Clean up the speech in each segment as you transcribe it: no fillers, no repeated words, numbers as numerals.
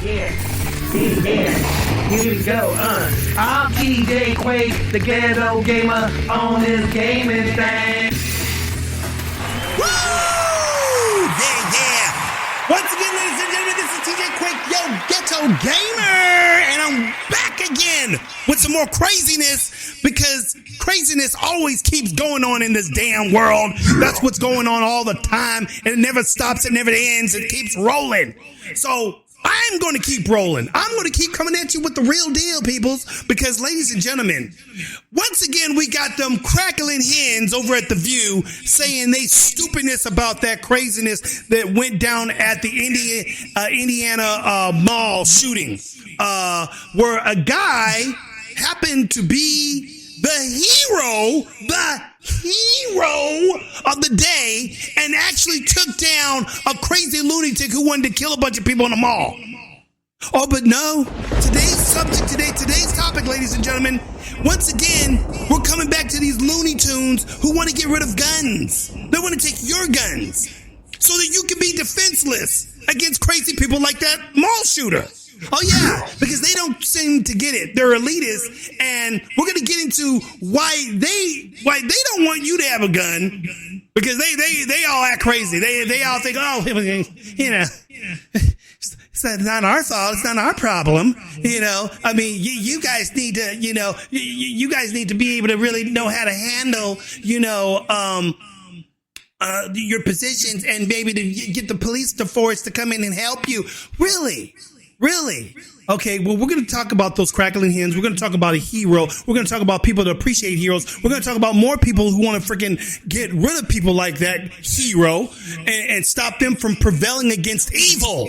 Here we go, I'm TJ Quake, the ghetto gamer on this gaming thing. Woo! Yeah. Once again, ladies and gentlemen, this is TJ Quake, yo ghetto gamer, and I'm back again with some more craziness, because craziness always keeps going on in this damn world. That's what's going on all the time, and it never stops, it never ends, it keeps rolling. So I'm going to keep rolling. I'm going to keep coming at you with the real deal, peoples, because, ladies and gentlemen, once again, we got them Cackling Hines over at The View saying they stupidness about that craziness that went down at the Indiana mall shooting, where a guy happened to be the hero of the day, and actually took down a crazy lunatic who wanted to kill a bunch of people in the mall. Oh, but no, today's topic, ladies and gentlemen, once again, we're coming back to these Looney Tunes who want to get rid of guns. They want to take your guns so that you can be defenseless against crazy people like that mall shooter. Oh yeah, because they don't seem to get it. They're elitists, and we're gonna get into why they don't want you to have a gun, because they all act crazy. They all think, oh, you know, it's not our fault. It's not our problem. You know, I mean, you guys need to, you know, you guys need to be able to really know how to handle, you know, your positions, and maybe to get the police force to come in and help you. Really? Okay, well, we're going to talk about those Cackling Hens. We're going to talk about a hero. We're going to talk about people that appreciate heroes. We're going to talk about more people who want to freaking get rid of people like that hero and stop them from prevailing against evil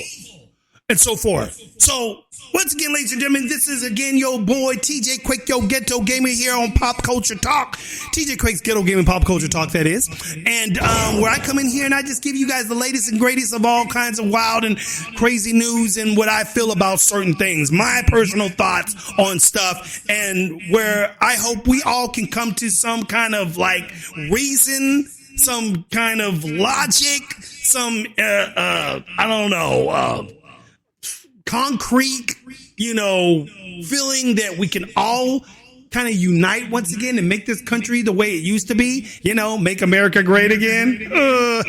and so forth. So, once again, ladies and gentlemen, this is again your boy TJ Quake, yo ghetto gamer here on Pop Culture Talk. TJ Quake's Ghetto Gaming Pop Culture Talk, that is. And where I come in here and I just give you guys the latest and greatest of all kinds of wild and crazy news and what I feel about certain things, my personal thoughts on stuff, and where I hope we all can come to some kind of like reason, some kind of logic, some I don't know, concrete, you know, feeling that we can all kind of unite once again and make this country the way it used to be, you know, make America great again.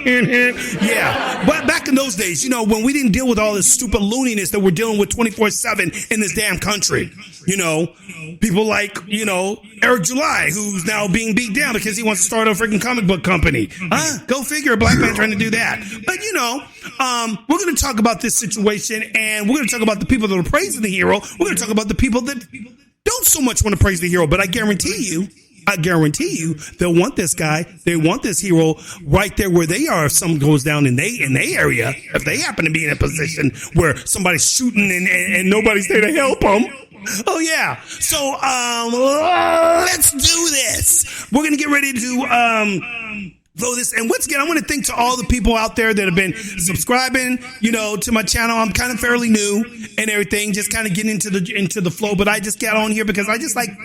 Yeah. But back in those days, you know, when we didn't deal with all this stupid looniness that we're dealing with 24/7 in this damn country, you know, people like, you know, Eric July, who's now being beat down because he wants to start a freaking comic book company. Go figure, a black man trying to do that. But, you know, we're going to talk about this situation, and we're going to talk about the people that are praising the hero. We're going to talk about the people that don't so much want to praise the hero, but I guarantee you, they'll want this guy. They want this hero right there where they are. If something goes down in their area, if they happen to be in a position where somebody's shooting and nobody's there to help them. Oh yeah. So, let's do this. We're going to get ready to, throw this. And once again, I want to thank to all the people out there that have been subscribing, you know, to my channel. I'm kind of fairly new and everything, just kind of getting into the flow. But I just got on here because I just like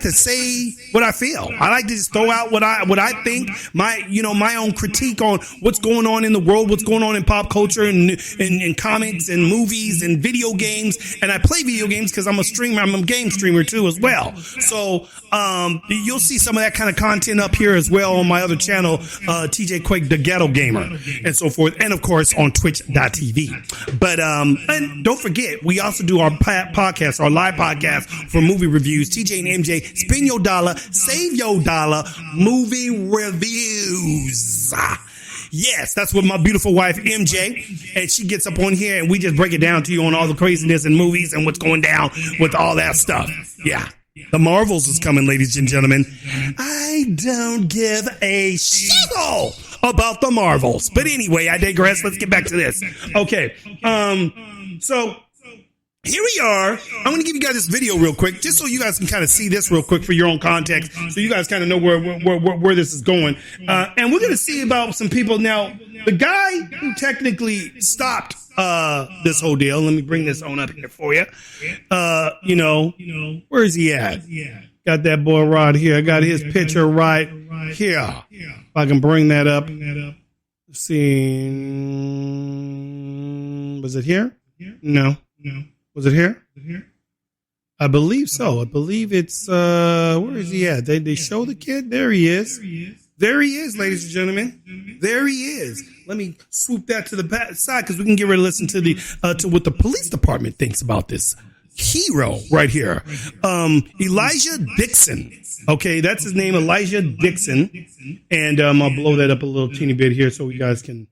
to say what I feel. I like to just throw out what I think, my own critique on what's going on in the world, what's going on in pop culture and comics and movies and video games. And I play video games because I'm a streamer. I'm a game streamer too as well. So you'll see some of that kind of content up here as well on my other channel. TJ Quake, the Ghetto Gamer, and so forth, and of course on Twitch.tv. But and don't forget, we also do our podcast, our live podcast for movie reviews. TJ&MJ, spend your dollar, save your dollar, movie reviews. Yes, that's with my beautiful wife, MJ, and she gets up on here and we just break it down to you on all the craziness in movies and what's going down with all that stuff. Yeah. The Marvels is coming, ladies and gentlemen. I don't give a shit about the Marvels. But anyway, I digress. Let's get back to this. Okay. So here we are. I'm going to give you guys this video real quick, just so you guys can kind of see this real quick for your own context, so you guys kind of know where this is going. And we're going to see about some people. Now, the guy who technically stopped this whole deal. Let me bring this on up here for you. You know, where is he at? Got that boy right here. I got his picture right here. If I can bring that up. Let's see. Was it here? No. Was it here? I believe so. I believe it's, where is he at? They show the kid? There he is. There he is, ladies and gentlemen. There he is. Let me swoop that to the back side because we can get ready to listen to to what the police department thinks about this hero right here. Elisjsha Dicken. Okay, that's his name, Elisjsha Dicken. And I'll blow that up a little teeny bit here so you guys can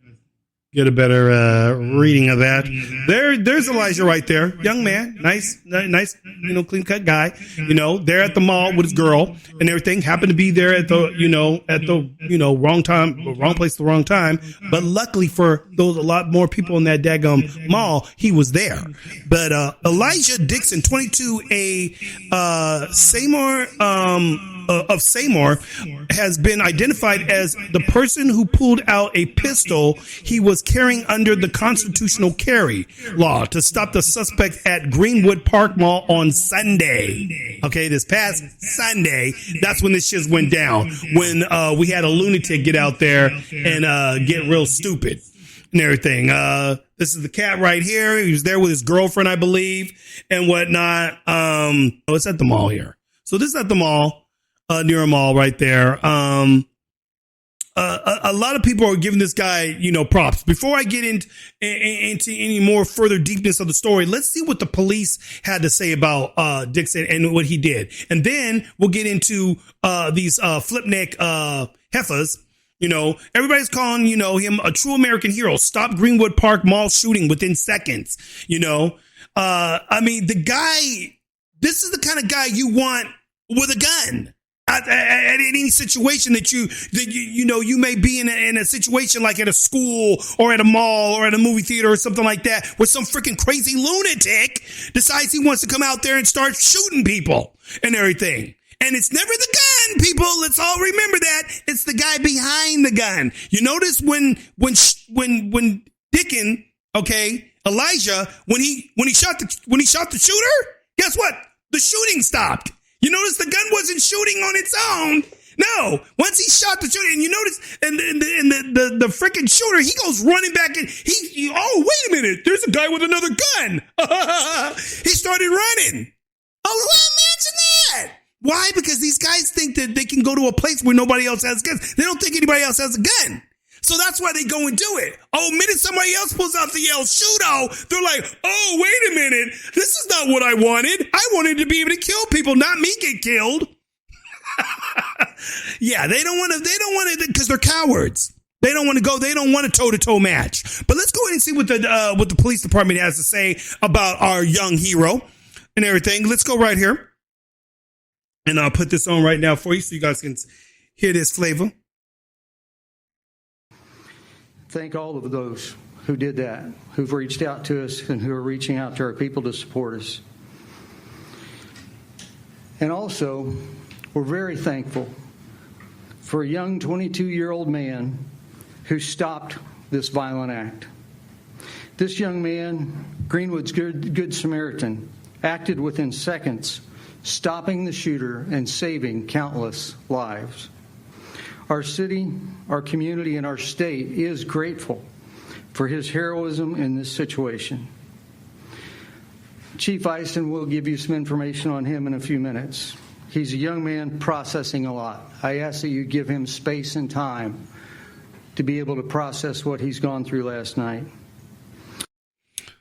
get a better reading of that. There's Elisjsha right there. Young man, nice, clean cut guy. There at the mall with his girl and everything. Happened to be there at the wrong time, wrong place, the wrong time. But luckily for those, a lot more people in that daggum mall, he was there. But Elisjsha Dicken, 22, of Seymour, has been identified as the person who pulled out a pistol he was carrying under the constitutional carry law to stop the suspect at Greenwood Park Mall on Sunday. Okay, this past Sunday, that's when this shit went down. When we had a lunatic get out there and get real stupid and everything. This is the cat right here. He was there with his girlfriend, I believe, and whatnot. It's at the mall here. So this is at the mall, near a mall right there. A lot of people are giving this guy, props. Before I get into any more further deepness of the story, let's see what the police had to say about Dicken and what he did. And then we'll get into these flipneck heifers. Everybody's calling, him a true American hero. Stop Greenwood Park Mall shooting within seconds. The guy, this is the kind of guy you want with a gun. At any situation that you may be in a situation like at a school or at a mall or at a movie theater or something like that, where some freaking crazy lunatic decides he wants to come out there and start shooting people and everything. And it's never the gun, people. Let's all remember that. It's the guy behind the gun. You notice when Dicken, Elisjsha, when he shot the shooter, guess what? The shooting stopped. You notice the gun wasn't shooting on its own. No, once he shot the shooter, and you notice, and the freaking shooter, he goes running back and oh, wait a minute, there's a guy with another gun. He started running. Oh, who mentioned that? Why? Because these guys think that they can go to a place where nobody else has guns. They don't think anybody else has a gun. So that's why they go and do it. Oh, the minute somebody else pulls out the yell, shoot-o, they're like, oh, wait a minute. This is not what I wanted. I wanted to be able to kill people, not me get killed. Yeah, they don't want to, because they're cowards. They don't want to go. They don't want a toe-to-toe match. But let's go ahead and see what the police department has to say about our young hero and everything. Let's go right here. And I'll put this on right now for you so you guys can hear this flavor. Thank all of those who did that, who've reached out to us and who are reaching out to our people to support us. And also, we're very thankful for a young 22-year-old man who stopped this violent act. This young man, Greenwood's Good Samaritan, acted within seconds, stopping the shooter and saving countless lives. Our city, our community, and our state is grateful for his heroism in this situation. Chief Eiston will give you some information on him in a few minutes. He's a young man processing a lot. I ask that you give him space and time to be able to process what he's gone through last night.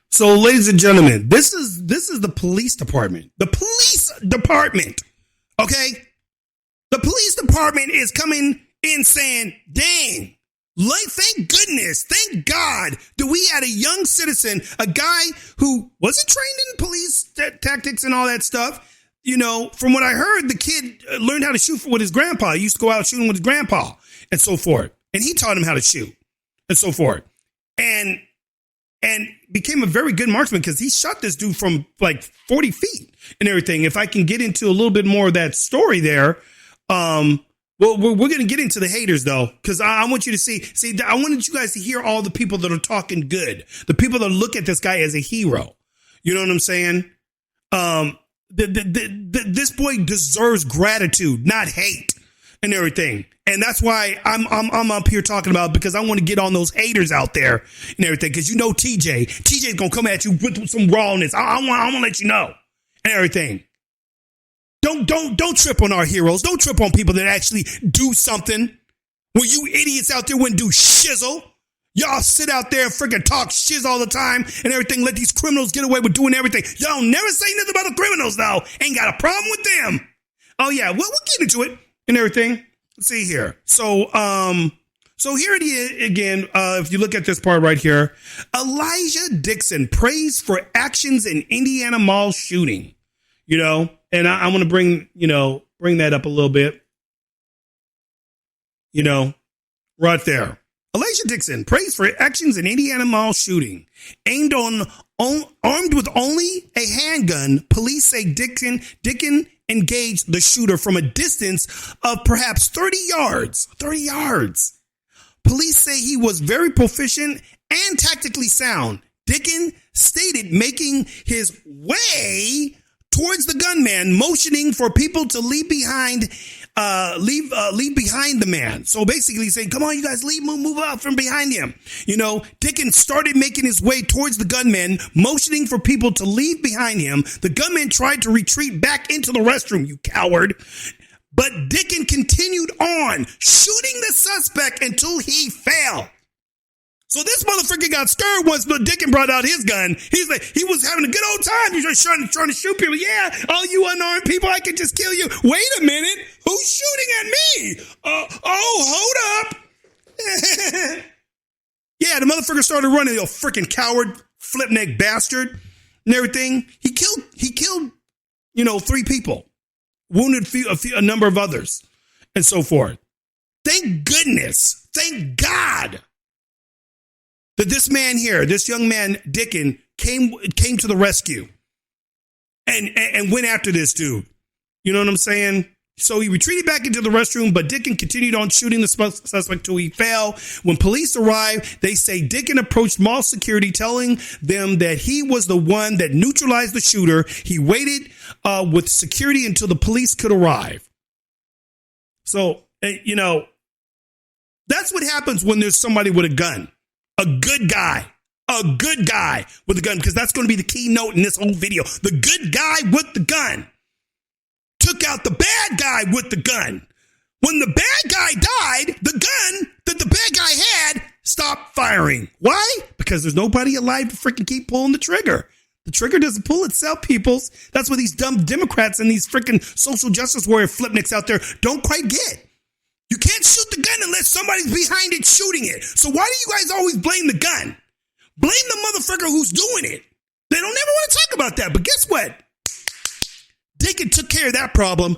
So, ladies and gentlemen, this is the police department. The police department, okay? The police department is coming in saying, dang, thank goodness, thank God that we had a young citizen, a guy who wasn't trained in police tactics and all that stuff. From what I heard, the kid learned how to shoot with his grandpa. He used to go out shooting with his grandpa and so forth. And he taught him how to shoot and so forth. And became a very good marksman because he shot this dude from like 40 feet and everything. If I can get into a little bit more of that story there, well, we're going to get into the haters, though, because I want you to see, I wanted you guys to hear all the people that are talking good, the people that look at this guy as a hero. You know what I'm saying? This boy deserves gratitude, not hate and everything. And that's why I'm up here talking about it, because I want to get on those haters out there and everything. Because you know TJ's gonna come at you with some rawness. I want to let you know and everything. Don't trip on our heroes. Don't trip on people that actually do something. When you idiots out there wouldn't do shizzle. Y'all sit out there and freaking talk shiz all the time and everything. Let these criminals get away with doing everything. Y'all never say nothing about the criminals, though. Ain't got a problem with them. Oh, yeah. We'll get into it and everything. Let's see here. So here it is again. If you look at this part right here, Elisjsha Dicken praised for actions in Indiana mall shooting, and I want to bring that up a little bit, right there. Elisjsha Dicken praised for actions in Indiana mall shooting. Armed with only a handgun, police say Dicken engaged the shooter from a distance of perhaps 30 yards. 30 yards. Police say he was very proficient and tactically sound. Dicken stated making his way towards the gunman, motioning for people to leave behind the man. So basically saying, come on, you guys, move out from behind him. Dicken started making his way towards the gunman, motioning for people to leave behind him. The gunman tried to retreat back into the restroom, you coward. But Dicken continued on, shooting the suspect until he fell. So this motherfucker got scared once Dicken brought out his gun. He's like, he was having a good old time. He was just trying to shoot people. Yeah, all you unarmed people, I can just kill you. Wait a minute. Who's shooting at me? Hold up. Yeah, the motherfucker started running. You freaking coward, flip-neck bastard and everything. He killed, 3 people. Wounded a number of others and so forth. Thank goodness. Thank God. That this man here, this young man, Dicken, came to the rescue and went after this dude. You know what I'm saying? So he retreated back into the restroom, but Dicken continued on shooting the suspect till he fell. When police arrived, they say Dicken approached mall security, telling them that he was the one that neutralized the shooter. He waited with security until the police could arrive. So, that's what happens when there's somebody with a gun. A good guy with a gun, because that's going to be the keynote in this whole video. The good guy with the gun took out the bad guy with the gun. When the bad guy died, the gun that the bad guy had stopped firing. Why? Because there's nobody alive to freaking keep pulling the trigger. The trigger doesn't pull itself, peoples. That's what these dumb Democrats and these freaking social justice warrior flipnicks out there don't quite get. You can't shoot the gun unless somebody's behind it shooting it. So why do you guys always blame the gun? Blame the motherfucker who's doing it. They don't ever want to talk about that. But guess what? Dicken took care of that problem.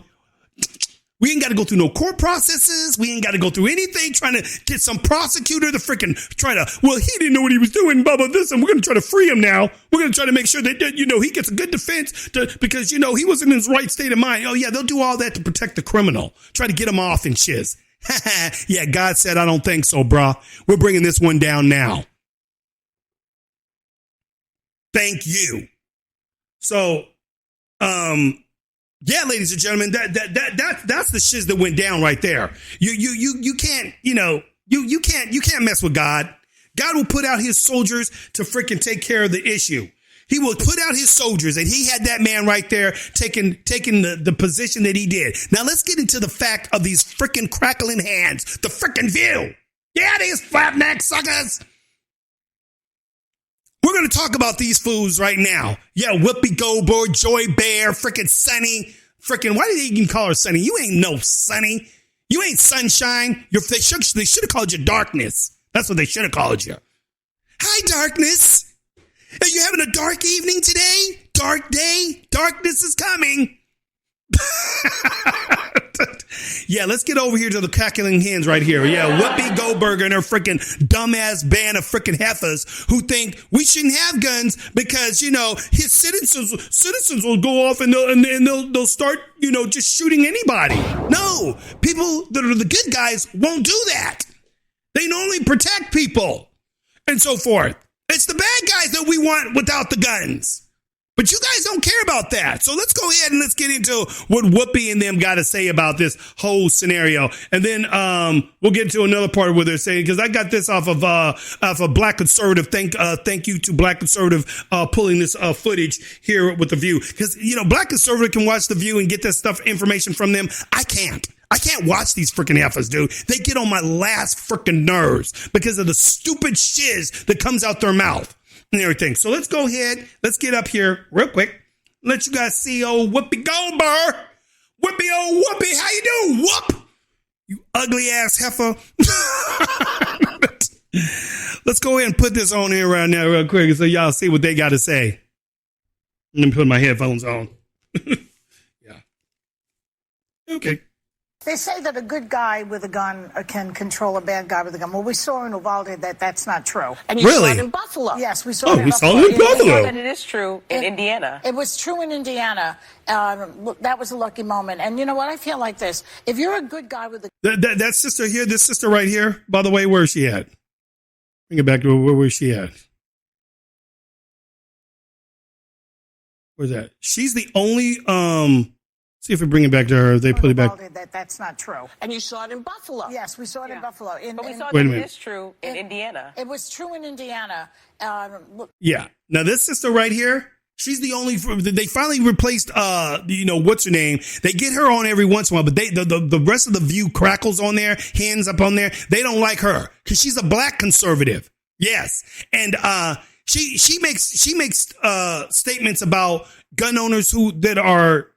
We ain't got to go through no court processes. We ain't got to go through anything trying to get some prosecutor to freaking try to, well, he didn't know what he was doing, blah, blah, this, and we're going to try to free him now. We're going to try to make sure that, he gets a good defense because, he wasn't in his right state of mind. Oh, yeah, they'll do all that to protect the criminal. Try to get him off and shiz. Yeah, God said, I don't think so, brah. We're bringing this one down now. Thank you. So, yeah, ladies and gentlemen, that's the shiz that went down right there. You can't, you can't mess with God. God will put out his soldiers to freaking take care of the issue. He will put out his soldiers, and he had that man right there taking the position that he did. Now let's get into the fact of these freaking crackling hands, the freaking view. Yeah, these flapneck suckers. We're going to talk about these fools right now. Yeah, Whoopi Goldberg, Joy Bear, freaking Sunny. Freaking, why did they even call her Sunny? You ain't no Sunny. You ain't sunshine. They should have called you Darkness. That's what they should have called you. Hi, Darkness. Are you having a dark evening today? Dark day? Darkness is coming. Yeah, let's get over here to the Cackling Hines right here. Yeah, Whoopi Goldberg and her freaking dumbass band of freaking heifers who think we shouldn't have guns because, his citizens will go off and they'll start, just shooting anybody. No, people that are the good guys won't do that. They only protect people and so forth. It's the bad guys that we want without the guns. But you guys don't care about that. So let's go ahead and let's get into what Whoopi and them got to say about this whole scenario. And then we'll get to another part of what they're saying, because I got this off of Black Conservative. Thank you to Black Conservative pulling this footage here with The View. Because, Black Conservative can watch The View and get this information from them. I can't watch these freaking heifers, dude. They get on my last freaking nerves because of the stupid shiz that comes out their mouth and everything. So let's go ahead. Let's get up here real quick. Let you guys see old Whoopi Goldberg. Whoopi, how you doing? Whoop! You ugly ass heifer. Let's go ahead and put this on here right now real quick so y'all see what they got to say. Let me put my headphones on. Yeah. Okay. They say that a good guy with a gun can control a bad guy with a gun. Well, we saw in Uvalde that that's not true. And you Really? saw it in Buffalo. Yes, we saw it in we Buffalo. saw it in Buffalo. And it is true in Indiana. It was true in Indiana. Look, that was a lucky moment. And you know what? I feel like this. If you're a good guy with a That sister here, this sister right here, by the way, where is she at? Bring it back to where is she at? Where's that? She's the only, see if we bring it back to her. They put it back. Uvalde, that's not true. And you saw it in Buffalo. Yes, we saw it in Buffalo. But we saw Wait a that minute. it is true in Indiana. It was true in Indiana. Look, Yeah. Now this sister right here, she's the only. They finally replaced. What's her name? They get her on every once in a while, but the rest of the View crackles on there, hands up on there. They don't like her because she's a Black conservative. Yes, and she makes statements about gun owners that are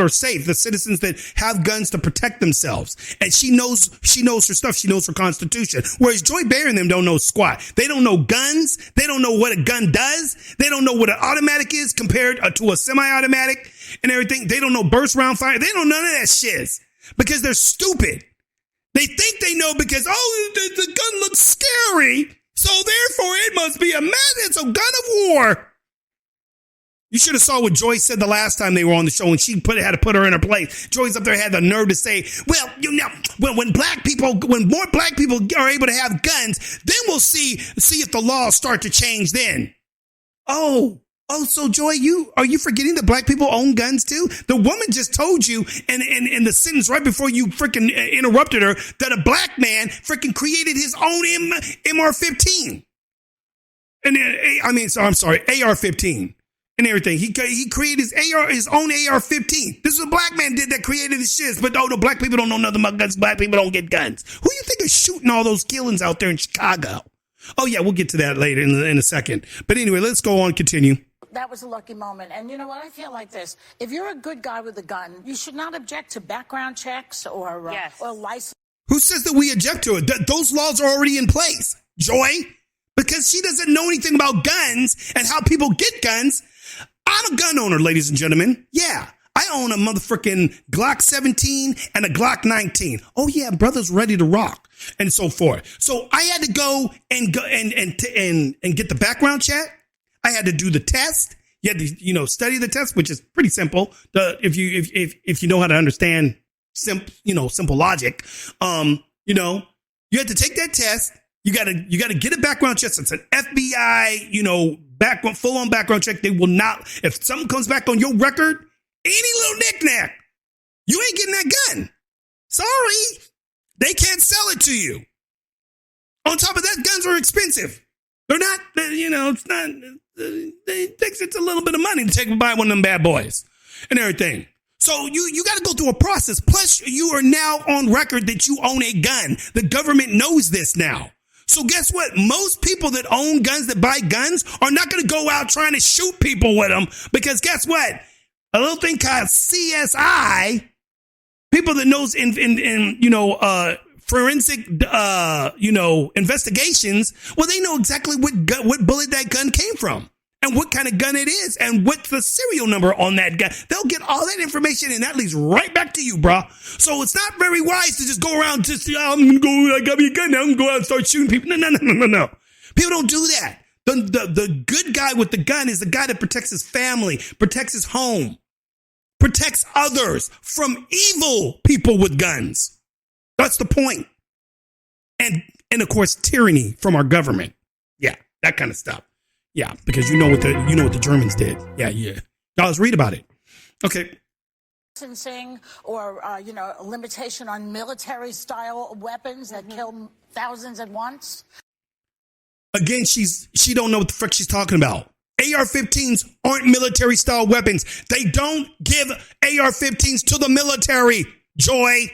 safe, the citizens that have guns to protect themselves. And she knows her stuff. She knows her Constitution. Whereas Joy Behar and them don't know squat. They don't know guns. They don't know what a gun does. They don't know what an automatic is compared to a semi-automatic and everything. They don't know burst round fire. They don't know none of that shit because they're stupid. They think they know because, the gun looks scary. So therefore it must be it's a gun of war. You should have saw what Joyce said the last time they were on the show, and she had to put her in her place. Joyce up there had the nerve to say, "Well, when more black people are able to have guns, then we'll see if the laws start to change." Then, so Joy, are you forgetting that black people own guns too? The woman just told you, in the sentence right before you freaking interrupted her, that a black man freaking created his own MR-15, AR-15. And everything. He created his own AR-15. This is a black man did that created this shit. But the black people don't know nothing about guns. Black people don't get guns. Who you think is shooting all those killings out there in Chicago? Oh yeah, we'll get to that later in a second. But anyway, let's go on, continue. that was a lucky moment. And you know what? I feel like this. If you're a good guy with a gun, you should not object to background checks or license. Who says that we object to it? Those laws are already in place, Joy. Because she doesn't know anything about guns and how people get guns. I'm a gun owner, ladies and gentlemen. Yeah, I own a motherfucking Glock 17 and a Glock 19. Oh yeah, brother's ready to rock and so forth. So I had to go and get the background check. I had to do the test. You had to, study the test, which is pretty simple. If you know how to understand simple logic, you have to take that test. You gotta get a background check. It's an FBI, full on background check. They will not, if something comes back on your record, any little knick-knack, you ain't getting that gun. Sorry. They can't sell it to you. On top of that, guns are expensive. They're not, it's not, it's a little bit of money to buy one of them bad boys and everything. So you got to go through a process. Plus, you are now on record that you own a gun. The government knows this now. So guess what? Most people that own guns, that buy guns, are not going to go out trying to shoot people with them because guess what? A little thing called CSI, people that knows in forensic investigations, well, they know exactly what bullet that gun came from and what kind of gun it is and what's the serial number on that gun. They'll get all that information and that leads right back to you, bro. So it's not very wise to just go around I got me a gun now, I'm going to go out and start shooting people. No. People don't do that. The good guy with the gun is the guy that protects his family, protects his home, protects others from evil people with guns. That's the point. And of course, tyranny from our government. Yeah, that kind of stuff. Yeah, because you know what the Germans did. Yeah. Now let's read about it. Okay. Licensing or a limitation on military-style weapons that kill thousands at once. Again, she don't know what the frick she's talking about. AR-15s aren't military-style weapons. They don't give AR-15s to the military, Joy.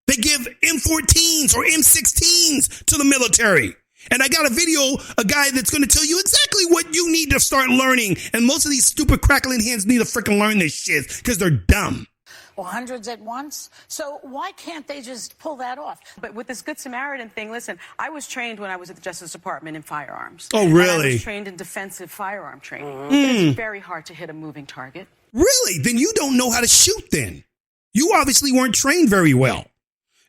They give M14s or M16s to the military. And I got a video, a guy that's going to tell you exactly what you need to start learning. And most of these stupid crackling hands need to freaking learn this shit because they're dumb. Or hundreds at once. So why can't they just pull that off? But with this Good Samaritan thing, listen, I was trained when I was at the Justice Department in firearms. Oh, really? And I was trained in defensive firearm training. It's very hard to hit a moving target. Really? Then you don't know how to shoot then. You obviously weren't trained very well.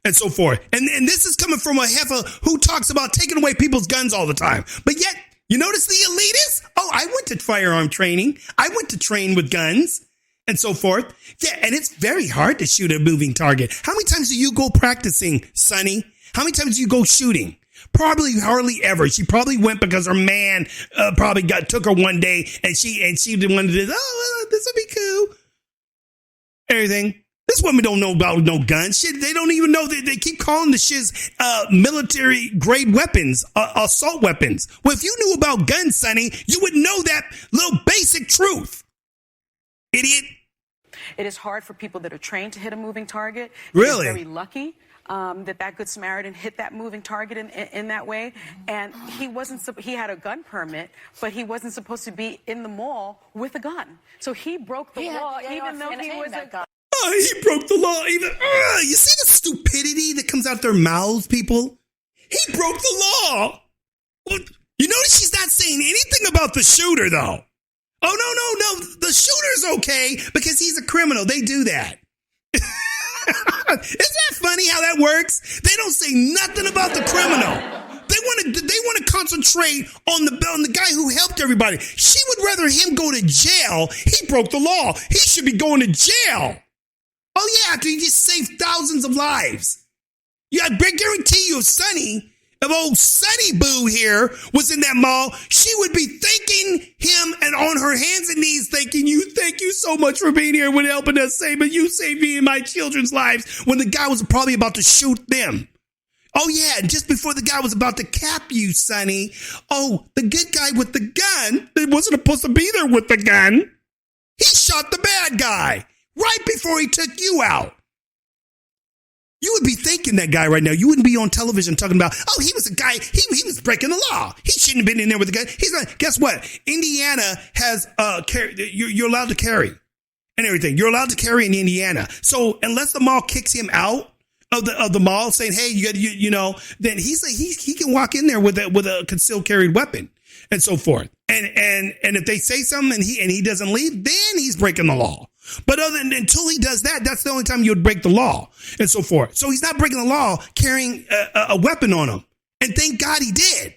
And so forth. And this is coming from a heifer who talks about taking away people's guns all the time. But yet, you notice the elitists? Oh, I went to firearm training. I went to train with guns and so forth. Yeah, and it's very hard to shoot a moving target. How many times do you go practicing, Sonny? How many times do you go shooting? Probably hardly ever. She probably went because her man probably took her one day and she wanted to, this would be cool. Everything. This woman don't know about no guns. Shit, they don't even know. They keep calling the shiz military grade weapons, assault weapons. Well, if you knew about guns, Sonny, you would know that little basic truth. Idiot. It is hard for people that are trained to hit a moving target. Really? Very lucky that Good Samaritan hit that moving target in that way. And he had a gun permit, but he wasn't supposed to be in the mall with a gun. So he broke the law, even though he was a gun. He broke the law. Even you see the stupidity that comes out their mouths, people? He broke the law. Well, you notice she's not saying anything about the shooter, though. Oh, no. The shooter's okay because he's a criminal. They do that. Isn't that funny how that works? They don't say nothing about the criminal. They want to concentrate on the guy who helped everybody. She would rather him go to jail. He broke the law. He should be going to jail. Oh, yeah, after he just saved thousands of lives. Yeah, I guarantee you if old Sonny Boo here was in that mall, she would be thanking him and on her hands and knees thank you so much for being here and helping us save, but you saved me and my children's lives when the guy was probably about to shoot them. Oh, yeah, and just before the guy was about to cap you, Sonny, the good guy with the gun that wasn't supposed to be there with the gun, he shot the bad guy. Right before he took you out. You would be thanking that guy right now. You wouldn't be on television talking about, he was a guy, he was breaking the law. He shouldn't have been in there with a gun. He's not. Guess what? Indiana has, you're allowed to carry and everything. You're allowed to carry in Indiana. So unless the mall kicks him out of the mall saying, hey, then he can walk in there with a concealed carried weapon and so forth. And if they say something and he doesn't leave, then he's breaking the law. But until he does that, that's the only time you would break the law and so forth. So he's not breaking the law carrying a weapon on him. And thank God he did.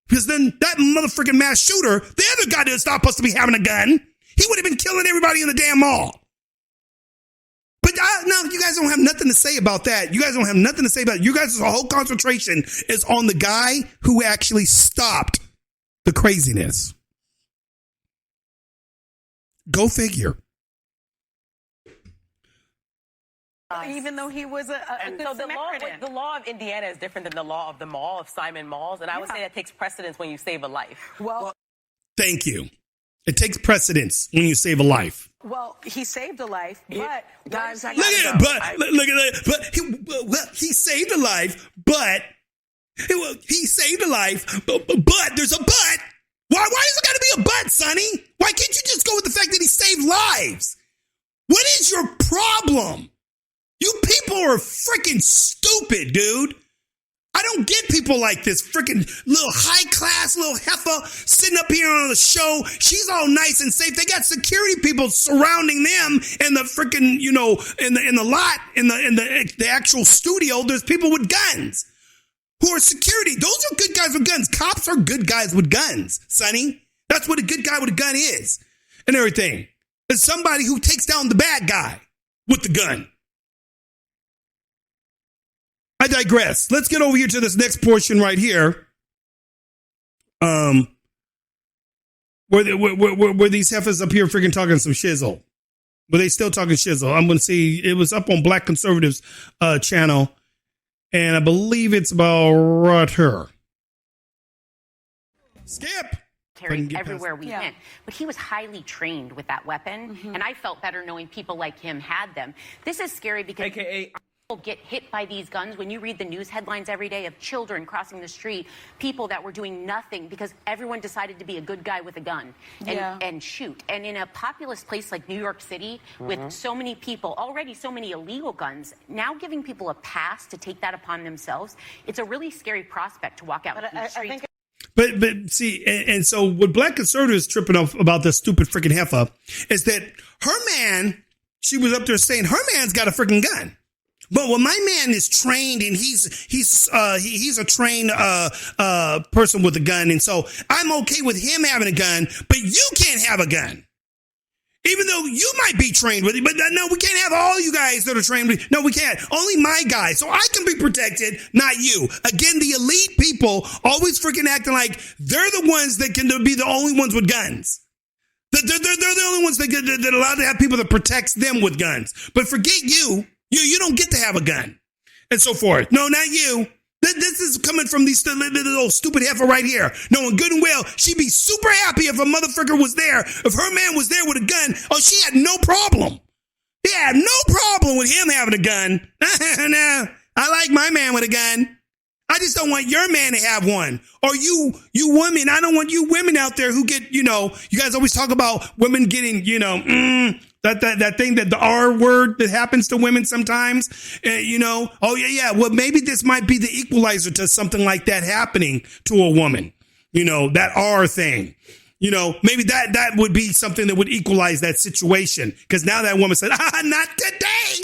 Because then that motherfucking mass shooter, the other guy that's not supposed to be having a gun, he would have been killing everybody in the damn mall. But no, you guys don't have nothing to say about that. You guys don't have nothing to say about it. You guys' whole concentration is on the guy who actually stopped the craziness. Go figure. Even though he was a good Samaritan. The law of Indiana is different than the law of the mall, of Simon Malls, and I would say that takes precedence when you save a life. Well, thank you. It takes precedence when you save a life. Well, he saved a life, but guys, look at that. But he saved a life, but there's a but. Why does it got to be a but, Sonny? Why can't you just go with the fact that he saved lives? What is your problem? You people are freaking stupid, dude. I don't get people like this freaking little high-class little heifer sitting up here on the show. She's all nice and safe. They got security people surrounding them in the freaking, in the lot, in the actual studio. There's people with guns who are security. Those are good guys with guns. Cops are good guys with guns, Sonny. That's what a good guy with a gun is and everything. It's somebody who takes down the bad guy with the gun. I digress. Let's get over here to this next portion right here. Were these heifers up here freaking talking some shizzle? Were they still talking shizzle? I'm going to see. It was up on Black Conservatives channel, and I believe it's about right here. Skip. Carried everywhere we went. But he was highly trained with that weapon, and I felt better knowing people like him had them. This is scary because people get hit by these guns. When you read the news headlines every day of children crossing the street, people that were doing nothing because everyone decided to be a good guy with a gun and shoot. And in a populous place like New York City, with so many people, already so many illegal guns, now giving people a pass to take that upon themselves, it's a really scary prospect to walk out in the streets. But see, and so what Black Conservatives tripping off about this stupid freaking heifer is that her man, she was up there saying her man's got a freaking gun. But when my man is trained and he's a trained person with a gun, and so I'm okay with him having a gun, but you can't have a gun. Even though you might be trained with it, but no, we can't have all you guys that are trained with it. No, we can't. Only my guys. So I can be protected, not you. Again, the elite people always freaking acting like they're the ones that can be the only ones with guns. They're the only ones that allow to have people that protects them with guns. But forget you. You don't get to have a gun. And so forth. No, not you. This is coming from these little stupid heifer right here. Knowing good and well, she'd be super happy if a motherfucker was there. If her man was there with a gun, oh, she had no problem. He had no problem with him having a gun. No, I like my man with a gun. I just don't want your man to have one. Or you women, I don't want you women out there who get, you guys always talk about women getting, that thing, that the R word that happens to women sometimes, oh yeah. Well, maybe this might be the equalizer to something like that happening to a woman, that R thing, maybe that would be something that would equalize that situation. Cause now that woman said, not today,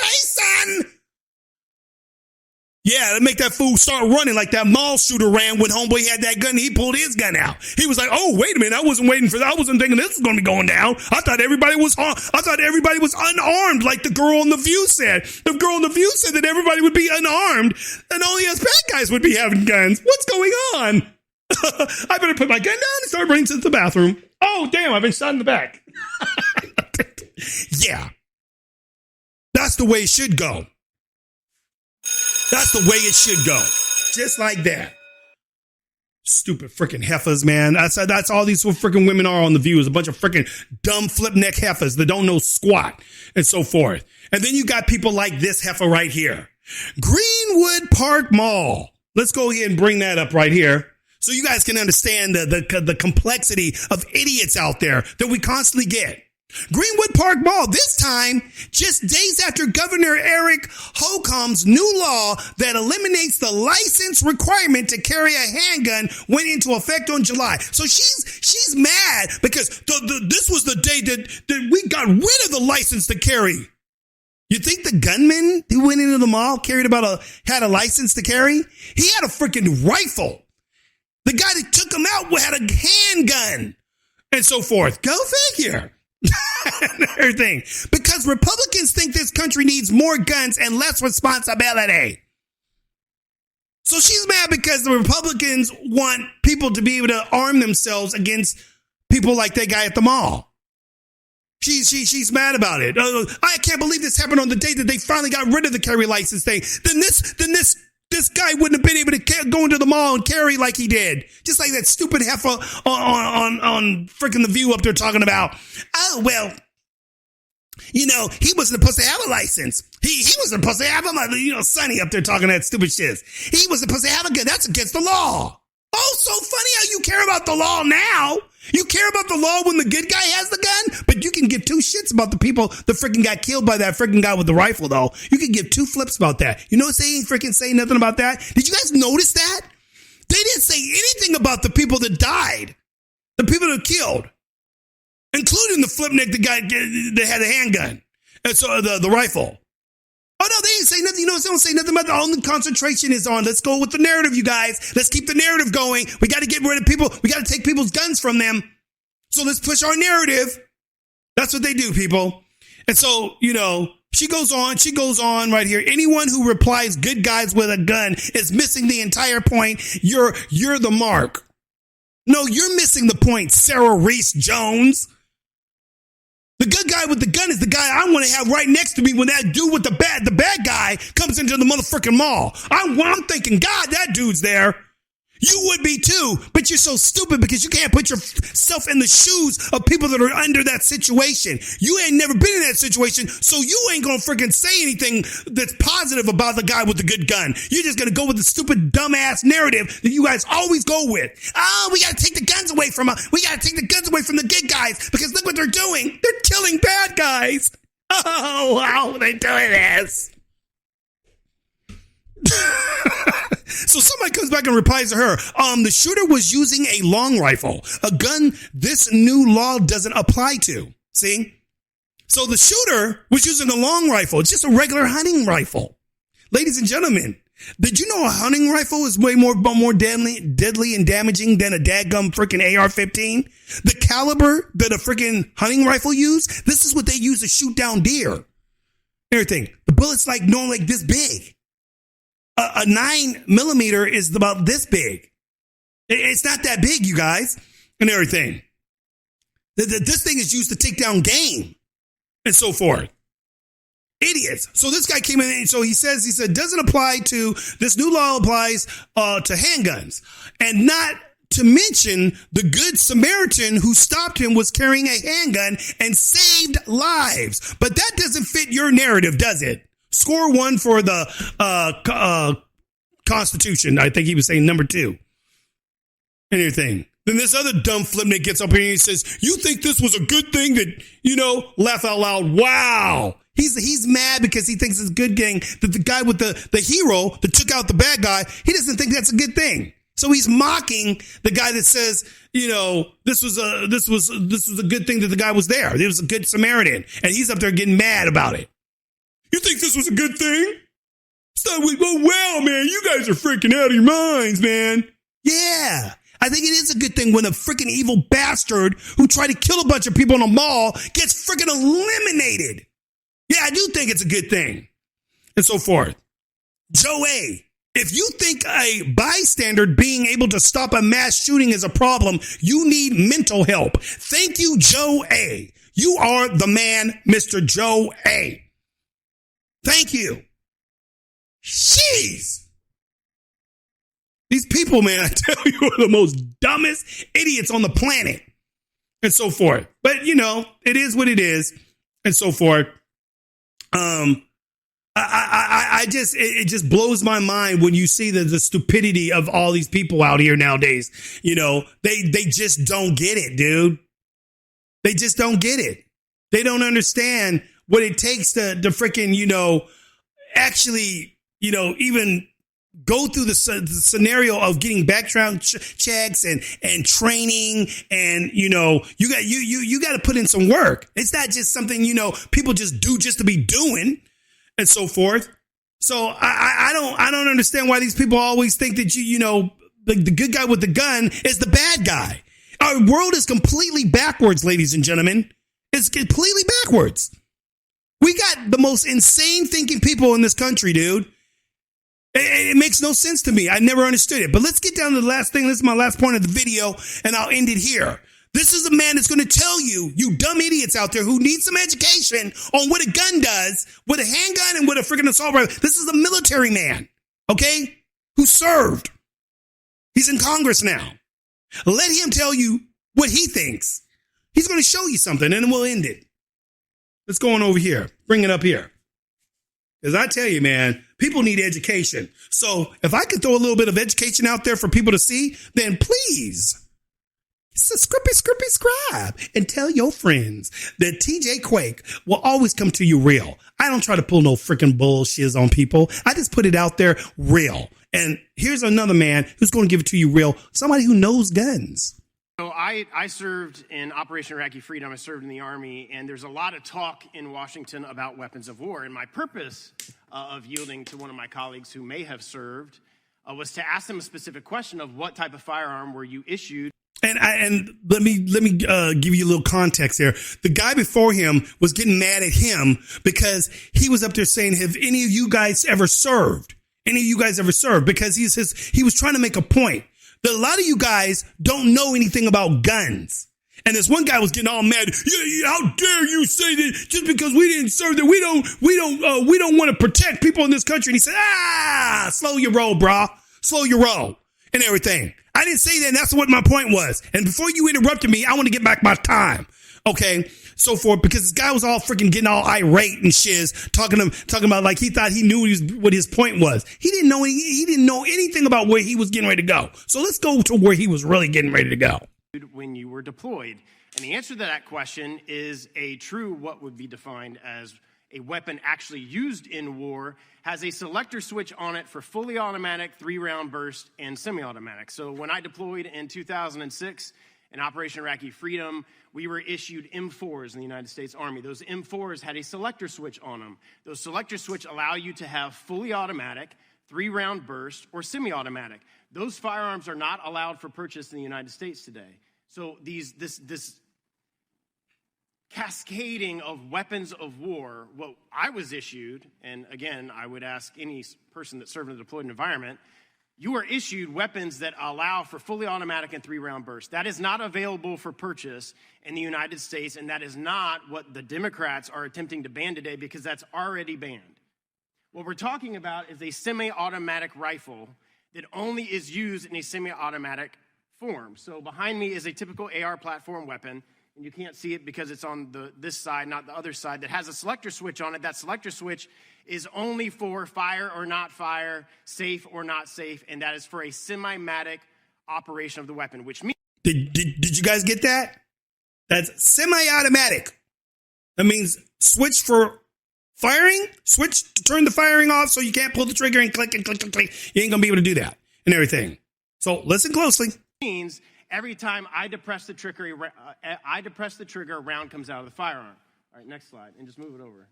son. Yeah, to make that fool start running like that mall shooter ran when homeboy had that gun and he pulled his gun out. He was like, oh, wait a minute. I wasn't waiting for that. I wasn't thinking this was going to be going down. I thought everybody was unarmed like the girl on The View said. The girl on The View said that everybody would be unarmed and only us bad guys would be having guns. What's going on? I better put my gun down and start running to the bathroom. Oh, damn, I've been shot in the back. Yeah. That's the way it should go. That's the way it should go. Just like that. Stupid freaking heifers, man. That's all these freaking women are on The View, is a bunch of freaking dumb flip neck heifers that don't know squat and so forth. And then you got people like this heifer right here. Greenwood Park Mall. Let's go ahead and bring that up right here so you guys can understand the complexity of idiots out there that we constantly get. Greenwood Park Mall, this time just days after Governor Eric Holcomb's new law that eliminates the license requirement to carry a handgun went into effect on July. So she's mad because this was the day that we got rid of the license to carry. You think the gunman who went into the mall had a license to carry? He had a freaking rifle. The guy that took him out had a handgun and so forth. Go figure. Everything. Because Republicans think this country needs more guns and less responsibility. So she's mad because the Republicans want people to be able to arm themselves against people like that guy at the mall. She's mad about it. I can't believe this happened on the day that they finally got rid of the carry license thing. Then this guy wouldn't have been able to go into the mall and carry like he did. Just like that stupid heifer on freaking The View up there talking about, oh, well, he wasn't supposed to have a license. He wasn't supposed to have a, Sonny up there talking that stupid shit. He wasn't supposed to have a gun. That's against the law. Oh, so funny how you care about the law now. You care about the law when the good guy has the gun, but you can give two shits about the people that freaking got killed by that freaking guy with the rifle, though. You can give two flips about that. They ain't freaking saying nothing about that. Did you guys notice that? They didn't say anything about the people that died, the people that were killed, including the flipneck, the guy that had a handgun, and so the rifle. Oh, no, they didn't say nothing. They don't say nothing about the only concentration is on. Let's go with the narrative, you guys. Let's keep the narrative going. We got to get rid of people. We got to take people's guns from them. So let's push our narrative. That's what they do, people. And so, she goes on right here. Anyone who replies good guys with a gun is missing the entire point. You're the mark. No, you're missing the point, Sarah Reese Jones. The good guy with the gun is the guy I want to have right next to me when that dude with the bad guy comes into the motherfucking mall. I'm thinking, God, that dude's there. You would be too, but you're so stupid because you can't put yourself in the shoes of people that are under that situation. You ain't never been in that situation, so you ain't gonna freaking say anything that's positive about the guy with the good gun. You're just gonna go with the stupid, dumbass narrative that you guys always go with. Oh, we gotta take the guns away from the good guys because look what they're doing. They're killing bad guys. Oh, how are they doing this? So somebody comes back and replies to her, the shooter was using a long rifle, a gun this new law doesn't apply to. See? So the shooter was using a long rifle. It's just a regular hunting rifle. Ladies and gentlemen, did you know a hunting rifle is way more deadly and damaging than a dadgum freaking AR-15? The caliber that a freaking hunting rifle used, this is what they use to shoot down deer. Everything. The bullet's like this big. A 9mm is about this big. It's not that big, you guys, and everything. This thing is used to take down game and so forth. Idiots. So this guy came in and so he said, doesn't apply to, this new law applies to handguns. And not to mention the good Samaritan who stopped him was carrying a handgun and saved lives. But that doesn't fit your narrative, does it? Score 1 for the Constitution. I think he was saying number 2. Anything. Then this other dumb flipnut gets up here and he says, you think this was a good thing that, laugh out loud. Wow. He's mad because he thinks it's a good thing that the guy with the hero that took out the bad guy, he doesn't think that's a good thing. So he's mocking the guy that says, this was a good thing that the guy was there. It was a good Samaritan. And he's up there getting mad about it. You think this was a good thing? Wow, man, you guys are freaking out of your minds, man. Yeah, I think it is a good thing when a freaking evil bastard who tried to kill a bunch of people in a mall gets freaking eliminated. Yeah, I do think it's a good thing. And so forth. Joe A., if you think a bystander being able to stop a mass shooting is a problem, you need mental help. Thank you, Joe A. You are the man, Mr. Joe A. Thank you. Jeez. These people, man, I tell you, are the most dumbest idiots on the planet. And so forth. But, it is what it is. And so forth. It just blows my mind when you see the stupidity of all these people out here nowadays. They just don't get it, dude. They just don't get it. They don't understand what it takes to freaking, actually, even go through the scenario of getting background checks and training. And, you got to put in some work. It's not just something, people just do just to be doing and so forth. So I don't understand why these people always think that, the good guy with the gun is the bad guy. Our world is completely backwards, ladies and gentlemen. It's completely backwards. We got the most insane thinking people in this country, dude. It makes no sense to me. I never understood it. But let's get down to the last thing. This is my last point of the video, and I'll end it here. This is a man that's going to tell you dumb idiots out there who need some education on what a gun does, what a handgun and what a freaking assault rifle. This is a military man, okay, who served. He's in Congress now. Let him tell you what he thinks. He's going to show you something, and then we'll end it. Let's go on over here. Bring it up here. Because I tell you, man, people need education. So if I could throw a little bit of education out there for people to see, then please subscribe and tell your friends that TJ Quake will always come to you real. I don't try to pull no freaking bullshit on people. I just put it out there real. And here's another man who's going to give it to you real. Somebody who knows guns. So I served in Operation Iraqi Freedom. I served in the Army, and there's a lot of talk in Washington about weapons of war. And my purpose of yielding to one of my colleagues who may have served was to ask them a specific question of what type of firearm were you issued. And let me give you a little context here. The guy before him was getting mad at him because he was up there saying, "Have any of you guys ever served? Any of you guys ever served?" Because he was trying to make a point. that a lot of you guys don't know anything about guns. And this one guy was getting all mad. Yeah, how dare you say that just because we didn't serve that we don't want to protect people in this country. And he said, slow your roll, brah. Slow your roll and everything. I didn't say that. And that's what my point was. And before you interrupted me, I want to get back my time. Okay. So forth, because this guy was all freaking getting all irate and shiz, talking about like he thought he knew what his point was. He didn't know anything about where he was getting ready to go. So let's go to where he was really getting ready to go. When you were deployed. And the answer to that question is a true what would be defined as a weapon actually used in war has a selector switch on it for fully automatic, 3-round burst, and semi-automatic. So when I deployed in 2006 in Operation Iraqi Freedom, we were issued M4s in the United States Army. Those M4s had a selector switch on them. Those selector switch allow you to have fully automatic, 3-round burst, or semi-automatic. Those firearms are not allowed for purchase in the United States today. So this cascading of weapons of war, what I was issued, and again, I would ask any person that served in a deployed environment, you are issued weapons that allow for fully automatic and 3-round burst. That is not available for purchase in the United States, and that is not what the Democrats are attempting to ban today because that's already banned. What we're talking about is a semi-automatic rifle that only is used in a semi-automatic form. So behind me is a typical AR platform weapon, and you can't see it because it's on this side, not the other side, that has a selector switch on it. That selector switch is only for fire or not fire, safe or not safe, and that is for a semi-matic operation of the weapon, which means... Did you guys get that? That's semi-automatic. That means switch for firing, switch to turn the firing off so you can't pull the trigger and click and click and click. You ain't going to be able to do that and everything. So listen closely. Means every time I depress the trigger, a round comes out of the firearm. All right, next slide, and just move it over.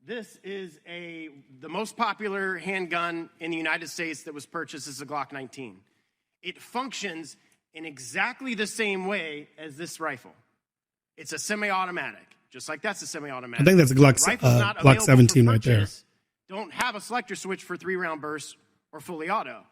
This is the most popular handgun in the United States that was purchased is the Glock 19. It functions in exactly the same way as this rifle. It's a semi-automatic, just like that's a semi-automatic. I think that's a Glock 17 right there. Don't have a selector switch for 3-round burst or fully auto.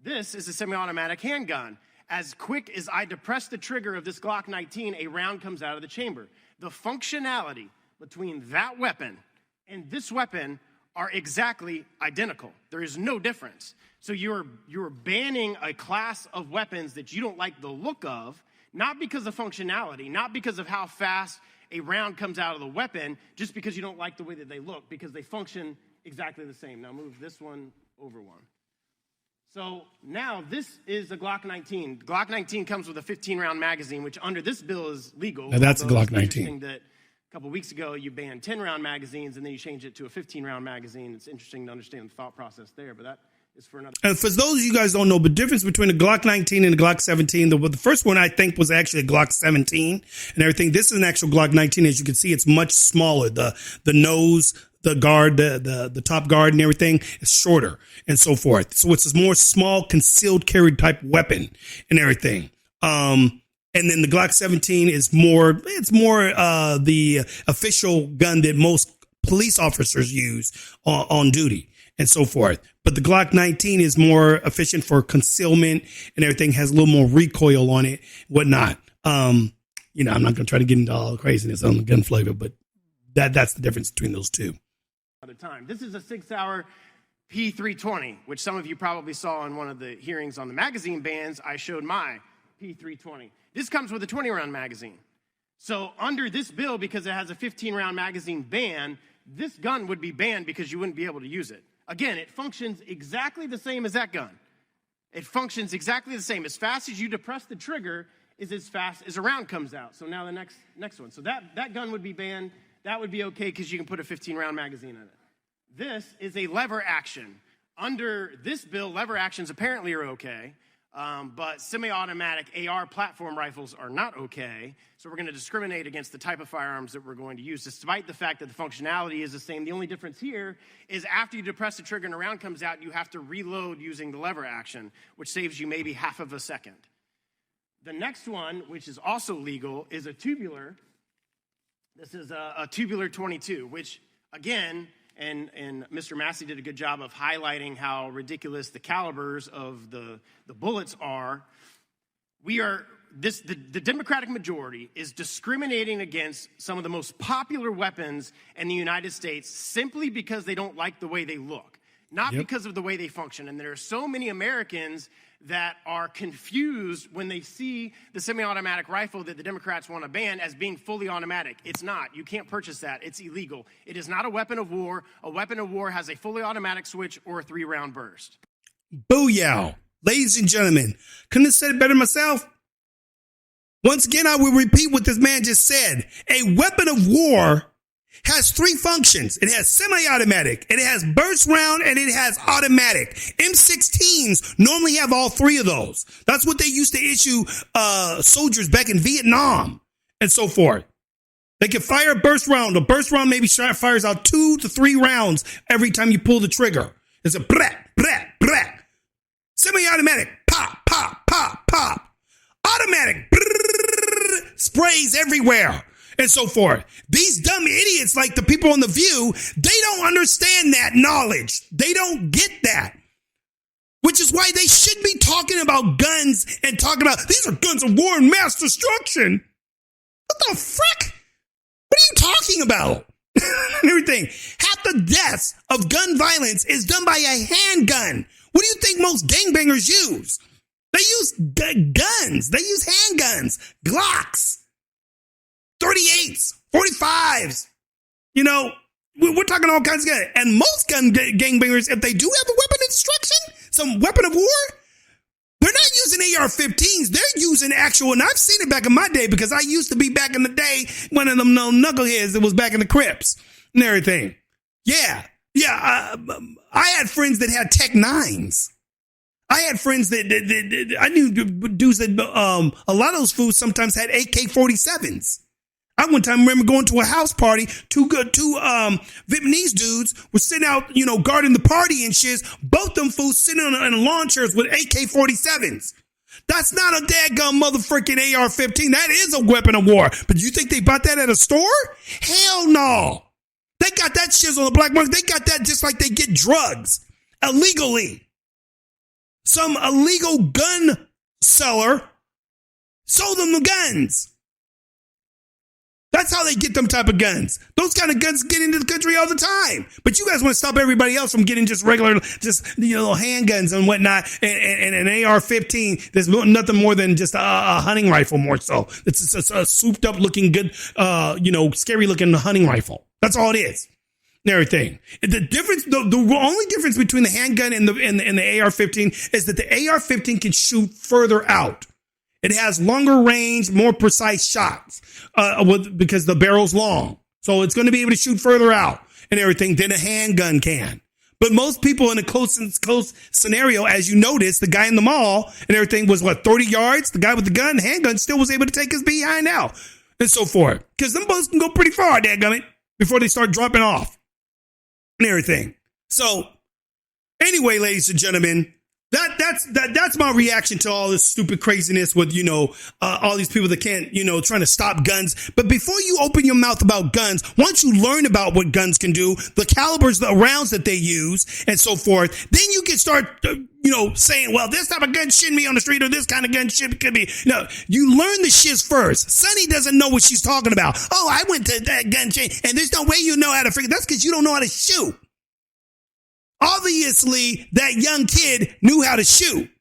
This is a semi-automatic handgun. As quick as I depress the trigger of this Glock 19, a round comes out of the chamber. The functionality between that weapon and this weapon are exactly identical. There is no difference. So you're banning a class of weapons that you don't like the look of, not because of functionality, not because of how fast a round comes out of the weapon, just because you don't like the way that they look, because they function exactly the same. Now move this one over one. So now this is a Glock 19. Glock 19 comes with a 15-round magazine, which under this bill is legal. Now that's a Glock 19. That a couple weeks ago you banned 10-round magazines and then you changed it to a 15-round magazine. It's interesting to understand the thought process there, but that is for another. And for those of you guys don't know, the difference between the Glock 19 and the Glock 17, the first one I think was actually a Glock 17 and everything. This is an actual Glock 19. As you can see, it's much smaller. The nose, the guard, the top guard and everything is shorter and so forth. So it's a more small concealed carry type weapon and everything. And then the Glock 17 is more the official gun that most police officers use on duty and so forth. But the Glock 19 is more efficient for concealment and everything, has a little more recoil on it, whatnot. I'm not going to try to get into all the craziness on the gun flavor, but that's the difference between those two. Time. This is a 6-hour P320, which some of you probably saw in one of the hearings on the magazine bans. I showed my P320. This comes with a 20-round magazine. So under this bill, because it has a 15-round magazine ban, this gun would be banned because you wouldn't be able to use it. Again, it functions exactly the same as that gun. It functions exactly the same. As fast as you depress the trigger is as fast as a round comes out. So now the next one. So that gun would be banned. That would be okay because you can put a 15-round magazine in it. This is a lever action. Under this bill, lever actions apparently are okay, but semi-automatic AR platform rifles are not okay. So we're going to discriminate against the type of firearms that we're going to use, despite the fact that the functionality is the same. The only difference here is after you depress the trigger and a round comes out, you have to reload using the lever action, which saves you maybe half of a second. The next one, which is also legal, is a tubular. This is a tubular 22, which, again, and Mr. Massey did a good job of highlighting how ridiculous the calibers of the bullets are. The Democratic majority is discriminating against some of the most popular weapons in the United States simply because they don't like the way they look, not because of the way they function. And there are so many Americans that are confused when they see the semi-automatic rifle that the Democrats want to ban as being fully automatic. It's not. You can't purchase that. It's illegal. It is not a weapon of war. A weapon of war has a fully automatic switch or a 3-round burst. Booyah. Ladies and gentlemen, couldn't have said it better myself. Once again, I will repeat what this man just said. A weapon of war has 3 functions. It has semi-automatic, it has burst round, and it has automatic. M16s normally have all 3 of those. That's what they used to issue soldiers back in Vietnam and so forth. They can fire a burst round. A burst round maybe fires out 2 to 3 rounds every time you pull the trigger. It's a brat, brat, brat. Semi-automatic, pop, pop, pop, pop. Automatic, sprays everywhere, and so forth. These dumb idiots like the people on The View, they don't understand that knowledge. They don't get that. Which is why they should be talking about guns and talking about, these are guns of war and mass destruction. What the frick? What are you talking about? And everything. Half the deaths of gun violence is done by a handgun. What do you think most gangbangers use? They use guns. They use handguns, Glocks, 38s, 45s. You know, we're talking all kinds of guns. And most gun gangbangers, if they do have a weapon instruction, some weapon of war, they're not using AR-15s. They're using actual, and I've seen it back in my day because I used to be back in the day one of them knuckleheads that was back in the Crips and everything. Yeah. I had friends that had Tech 9s. I had friends that I knew dudes that a lot of those fools sometimes had AK-47s. I one time remember going to a house party. Two Vietnamese dudes were sitting out, guarding the party and shit. Both them fools sitting on lawn chairs with AK-47s. That's not a dadgum motherfucking AR-15. That is a weapon of war. But you think they bought that at a store? Hell no. They got that shit on the black market. They got that just like they get drugs illegally. Some illegal gun seller sold them the guns. That's how they get them type of guns. Those kind of guns get into the country all the time. But you guys want to stop everybody else from getting just regular, handguns and whatnot, and an AR-15. There's nothing more than just a hunting rifle, more so. It's a souped up looking good, scary looking hunting rifle. That's all it is. And everything. The difference, the only difference between the handgun and the AR-15 is that the AR-15 can shoot further out. It has longer range, more precise shots because the barrel's long. So it's going to be able to shoot further out and everything than a handgun can. But most people in a close scenario, as you notice, the guy in the mall and everything was 30 yards. The guy with the gun, handgun, still was able to take his behind out and so forth. Because them bullets can go pretty far, dadgummit, before they start dropping off and everything. So anyway, ladies and gentlemen, that's my reaction to all this stupid craziness with, all these people that can't, trying to stop guns. But before you open your mouth about guns, once you learn about what guns can do, the calibers, the rounds that they use and so forth, then you can start, saying, well, this type of gun shouldn't be on the street or this kind of gun could be. No, you learn the shiz first. Sonny doesn't know what she's talking about. Oh, I went to that gun chain and there's no way you know how to figure. That's because you don't know how to shoot. Obviously, that young kid knew how to shoot.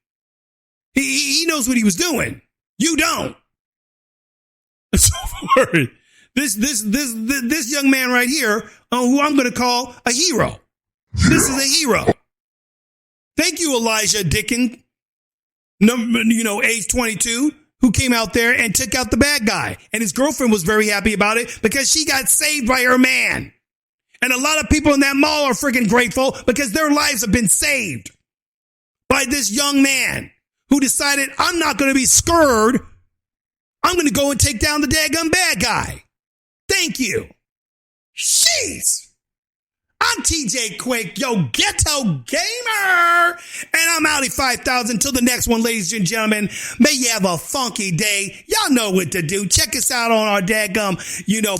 He knows what he was doing. You don't. So forth. This young man right here, who I'm going to call a hero. This is a hero. Thank you, Elisjsha Dicken, age 22, who came out there and took out the bad guy. And his girlfriend was very happy about it because she got saved by her man. And a lot of people in that mall are freaking grateful because their lives have been saved by this young man who decided, I'm not going to be scared. I'm going to go and take down the daggum bad guy. Thank you. Jeez. I'm TJ Quake, yo, ghetto gamer. And I'm out at 5,000. Till the next one, ladies and gentlemen. May you have a funky day. Y'all know what to do. Check us out on our dadgum,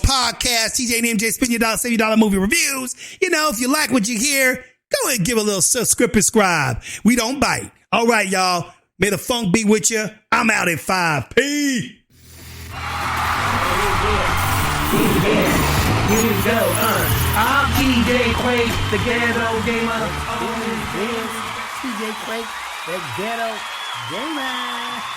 podcast, TJ&MJ, Spend Your Dollar, Save Your Dollar movie reviews. If you like what you hear, go ahead and give a little subscribe. We don't bite. All right, y'all. May the funk be with you. I'm out at 5. Peace. Here we go, I'm TJ Quake, the ghetto gamer. This is TJ Quake, the ghetto gamer.